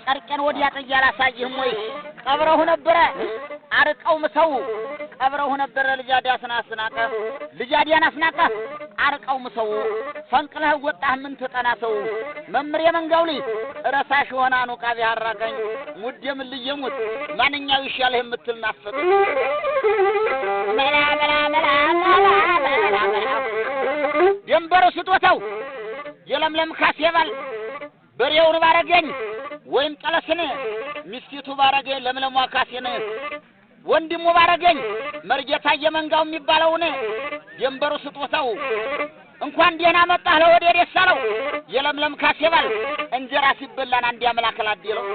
ጨርቄን ወዲያ ጥያላ ሳይህም ወይ ቀብረው ነበር አርቀው ምሰው ቀብረው ነበር ልጃዲያስና አስናቀ ልጃዲያን አስናቀ አርቀው ምሰው ፈንቅለህ ወጣህ ምን ተጠናሰው መምር የመንጋውሊ ረሳሽ ሆና ነው ቃቢ አራቀኝ ሙደም ልየሙት ማንኛው ይሻልህ የምትል ናፈቅ መላ ደንበሩ ስጦታው የለምለም ካሴባል በሬውን ባረገኝ ወይም ጠለስነ ሚስቲቱ ባረገኝ ለምለሟ ካሴነ ወንድሙ ባረገኝ መርጌታ የመንጋው የሚባለውን ደንበሩ ስጦታው እንኳን ደህና መጣህ ለወዴ ደሳለው የለምለም ካሴባል እንጀራ ሲበላን አንድ ያመላከል አዲለው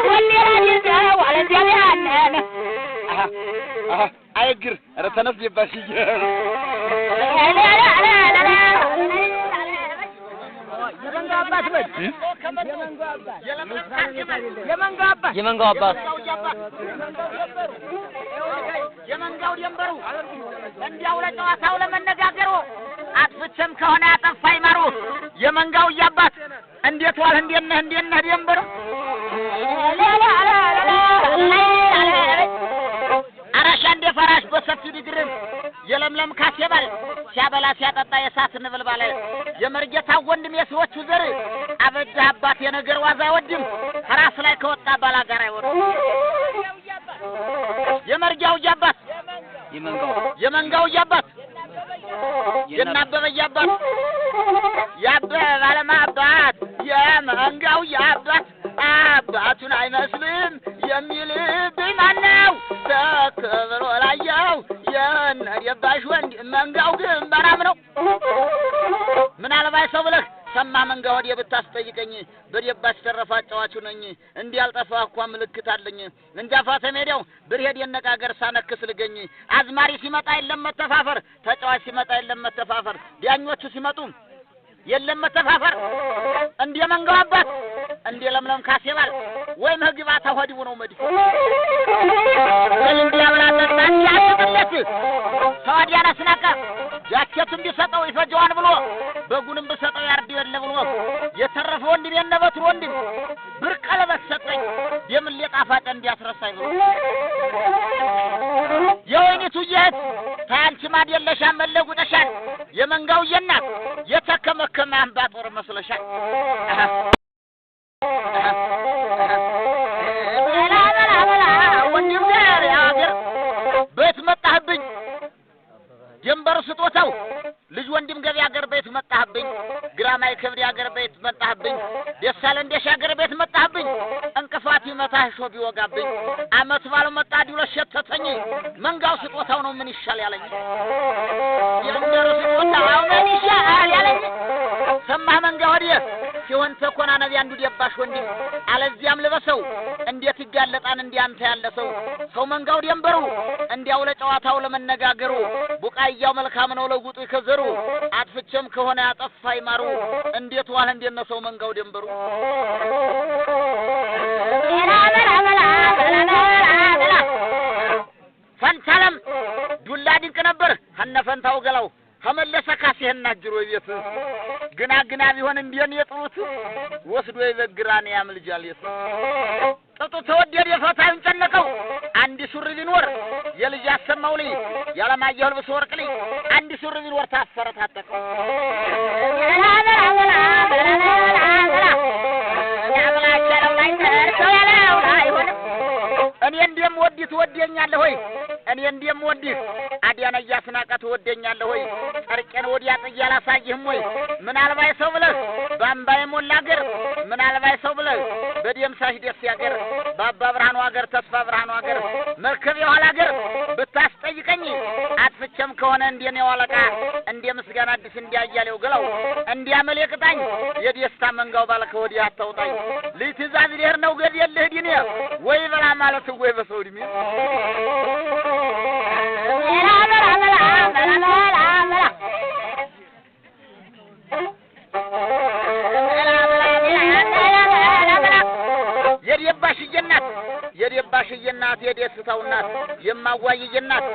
ወንዴራ ደው አለዚያነ አይግር ረተነስ ይባሽይ የመንጋው አባት የመንጋው ደንበሩ እንዲያው ለጨዋታው ለመነጋገሩ አጥፍቼም ከሆነ ያጠፋይ ማሩ የመንጋው ያባት እንዴት ዋል እንዴት ነህ ደንበሩ አራሻ እንደ ፈራሽ በሰፊ ዲግርም የለምለም ካሴባል ሲያበላ ሲያጠጣ የሳት ንብልባለ የመርጌታ ወንድም የሰዎቹ ዘር አበጃ አባት የነገር ዋዛ ወድም ራስ ላይ ከወጣ ባላ ጋር አይወጣም የመርጌው ያባት የመንጋው ያባት የናበበ ያባት ያበባለ ማባት የመንጋው ያባት አባቱን አይመስልም የሚልብኝ ማነው ተከብሮ ላየው የነደባሽ ወንድ መንጋው ግን በራም ነው ምናልባት ሰው ብለህ ሰማ መንጋ ወዲያ ብታስጠይቀኝ በደባሽ ተረፋጫዋቹ ነኝ እንዲያልጠፋ እንኳን ምልክት አለኝ እንጃፋተ ሜዳው ብርሄድ የነቃገር ሳነክስ ልገኝ አዝማሪ ሲመጣ የለም መተፋፈር ተጫዋች ሲመጣ የለም መተፋፈር ዳኞቹ ሲመጡ የለም መተፋፈር እንደ መንጋው አባት እንደ ለምለም ካሴባል ወይ መግባታ ሆዲው ነው መዲ እንዲያብላለት ያጥብለት ታዲያና ስናቀ ጃኬቱን ቢሰጠው ይፈጀዋን ብሎ በጉንም በሰጠው ያርድ የለ ብሎ የተረፈ ወንድም የነበቱ ወንድም ብርቀለበት ሰጠኝ የምን ሊጣፋጭ እንዲያስረሳኝ ብሎ የወይኒቱ ይት ታንቺ ማደለሻ መለጉጠሻል የመንጋው የናት የተከመከመ አንባጦር መስለሻል ወንድም ጋር ያገር ቤት መጣህብኝ ጀንበር ስጦታው ልጅ ወንድም ገቢ አገር ቤት መጣህብኝ ግራማይ ከብሪ አገር ቤት መጣህብኝ ደሳለ እንደሻ አገር ቤት መጣህብኝ እንቅፋት ይመታህ ሾብ ይወጋብኝ አመት ባለ መጣ ዲሎ ሸተተኝ መንጋው ስጦታው ነው ምን ይሻል ያለኝ የጀንበር ስጦታው ምን ይሻል ያለኝ ሰማህ መንጋ ወዲህ ሲሆን ተኮና ነብይ አንዱ ደባሽ ወንድም አለዚያም ለበሰው እንዴት ይጋለጣን እንዲያንተ ያለ ሰው መንጋው ደንበሩ እንዲያው ለጨዋታው ለመነጋገሩ ቡቃያው መልካም ነው ለጉጡ ይከዘሩ አጥፍቼም ከሆነ ያጠፋይ ማሩ እንዴት ዋል እንዴት ነው ሰው መንጋው ደንበሩ ፈንታለም ዱላ ድንቅ ነበር ሀነፈንታው ገላው ከመለሰ ካሴና ጅሮ ቤት ግና ቢሆን እንዴን የጥሩት ወስዶ ይበግራን ያምልጃል የት ጥጡ ተወደደ የፈታውን ጨነቀው አንድ ሱሪ ቢኖር የልጅ ያሰማው ልጅ ያለማየሁ ልብስ ወርቅ ልጅ አንድ ሱሪ ቢኖር ታፈረታተቀው እኔ እንደምወድህ ትወደኛለህ ሆይ እኔ እንደምወድህ አዲያና ያስናቀ ትወደኛለህ ሆይ ጨርቄን ወዲያ ጥያላ ሳይህም ሆይ ምናልባት ሰው ብለህ ባምባይ ሞላገር ምናልባት ሰው ብለህ በደምሳሽ ደስ ያገር ባባ ብርሃኑ አገር ተስፋ ብርሃኑ አገር መርከብ የኋላ አገር ብታስጠይቀኝ አጥፍቼም ከሆነ እንደኔው አለቃ እንደ ምስጋና አዲስ እንዲያያለው ገላው እንዲያመለክታኝ የደስታ መንጋው ባለከ ወዲያ አታውጣኝ ለትዛዝ ሊሄር ነው ገድ የለህ ዲኔ ወይ በላ ማለት ወይ በሰው ዲሜ የደባሽ የጋሽዬ እናት የደስታው እናት የማዋይዬ እናት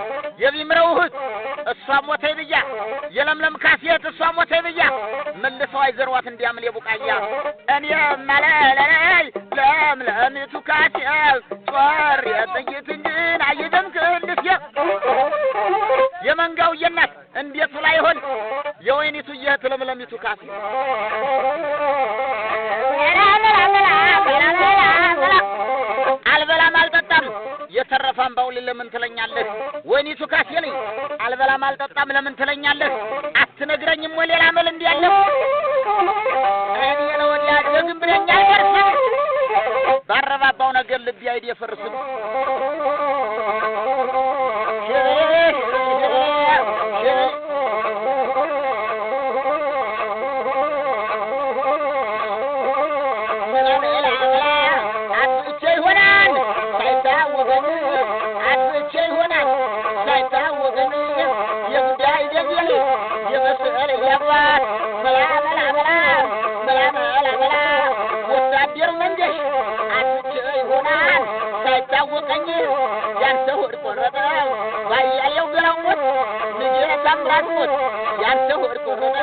የቢምረው እህት እሷ ሞተይ ብያ የለምለም ካሴት እሷ ሞተይ ብያ መልሰው አይዘሯት እንዲያምል የቡቃያ እኔ ማለለይ ለምለምቱ ካሴት ጦር የጥይት እንድን አይደም ክንድስ የመንጋው የናት እንዴት ላይ ሆን የወይኒቱ የህት ለምለምቱ ካሴት አልበላም አልጠጣም የተረፈን ባውል ለምን ትለኛለህ ወይኒቱ ካሴልኝ አልበላም አልጠጣም ለምን ትለኛለህ አትነግረኝም ወይ ሌላ መል እንዲያለው እኔ ነው ያደግም ብለኛ አይደርስም ባረባባው ነገር ልብ ያይድ የፈርስም ያንተ ሆድ ቆረጠ ባያየው ገላውት ልጅ ታምራት ሞት ያንተ ሆድ ቆረጠ